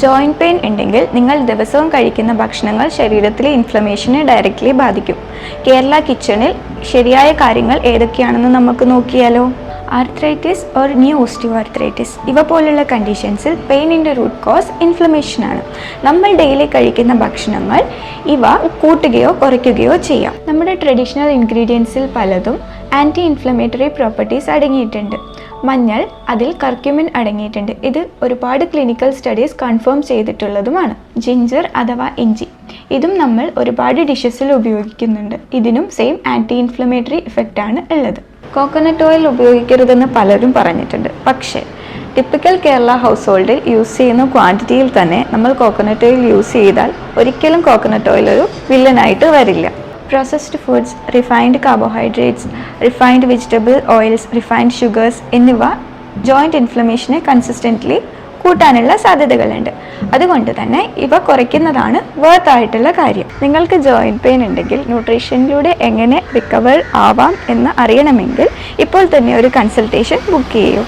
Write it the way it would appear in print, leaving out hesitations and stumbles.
Joint pain ഉണ്ടെങ്കിൽ നിങ്ങൾ ദിവസവും കഴിക്കുന്ന ഭക്ഷണങ്ങൾ ശരീരത്തിലെ ഇൻഫ്ലമേഷനെ ഡയറക്റ്റ്ലി ബാധിക്കും. കേരള കിച്ചണിൽ ശരിയായ കാര്യങ്ങൾ ഏതൊക്കെയാണെന്ന് നമുക്ക് നോക്കിയാലോ. ആർത്രൈറ്റിസ് ഓർ ന്യൂ ഓസ്റ്റിയോആർത്രൈറ്റിസ് ഇവ പോലുള്ള കണ്ടീഷൻസിൽ പെയിനിൻ്റെ റൂട്ട് കോസ് ഇൻഫ്ലമേഷനാണ്. നമ്മൾ ഡെയിലി കഴിക്കുന്ന ഭക്ഷണങ്ങൾ ഇവ കൂട്ടുകയോ കുറയ്ക്കുകയോ ചെയ്യാം. നമ്മുടെ ട്രഡീഷണൽ ഇൻഗ്രീഡിയൻസിൽ പലതും ആൻറ്റി ഇൻഫ്ലമേറ്ററി പ്രോപ്പർട്ടീസ് അടങ്ങിയിട്ടുണ്ട്. മഞ്ഞൾ, അതിൽ കർക്യുമിൻ അടങ്ങിയിട്ടുണ്ട്. ഇത് ഒരുപാട് ക്ലിനിക്കൽ സ്റ്റഡീസ് കൺഫേം ചെയ്തിട്ടുള്ളതുമാണ്. ജിഞ്ചർ അഥവാ ഇഞ്ചി, ഇതും നമ്മൾ ഒരുപാട് ഡിഷസിൽ ഉപയോഗിക്കുന്നുണ്ട്. ഇതിനും സെയിം ആൻറ്റി ഇൻഫ്ലമേറ്ററി ഇഫക്റ്റ് ആണ് ഉള്ളത്. കോക്കനട്ട് ഓയിൽ ഉപയോഗിക്കരുതെന്ന് പലരും പറഞ്ഞിട്ടുണ്ട്. പക്ഷേ ടിപ്പിക്കൽ കേരള ഹൗസ് ഹോൾഡിൽ യൂസ് ചെയ്യുന്ന ക്വാണ്ടിറ്റിയിൽ തന്നെ നമ്മൾ കോക്കനട്ട് ഓയിൽ യൂസ് ചെയ്താൽ ഒരിക്കലും കോക്കനട്ട് ഓയിൽ ഒരു വില്ലനായിട്ട് വരില്ല. Processed foods, refined carbohydrates, refined vegetable oils, refined sugars എന്നിവ ജോയിൻറ്റ് ഇൻഫ്ലമേഷനെ കൺസിസ്റ്റൻ്റ്ലി കൂട്ടാനുള്ള സാധ്യതകളുണ്ട്. അതുകൊണ്ട് തന്നെ ഇവ കുറയ്ക്കുന്നതാണ് വർത്ത് ആയിട്ടുള്ള കാര്യം. നിങ്ങൾക്ക് ജോയിൻറ്റ് പെയിൻ ഉണ്ടെങ്കിൽ ന്യൂട്രീഷനിലൂടെ എങ്ങനെ റിക്കവർ ആവാം എന്ന് അറിയണമെങ്കിൽ ഇപ്പോൾ തന്നെ ഒരു കൺസൾട്ടേഷൻ ബുക്ക് ചെയ്യൂ.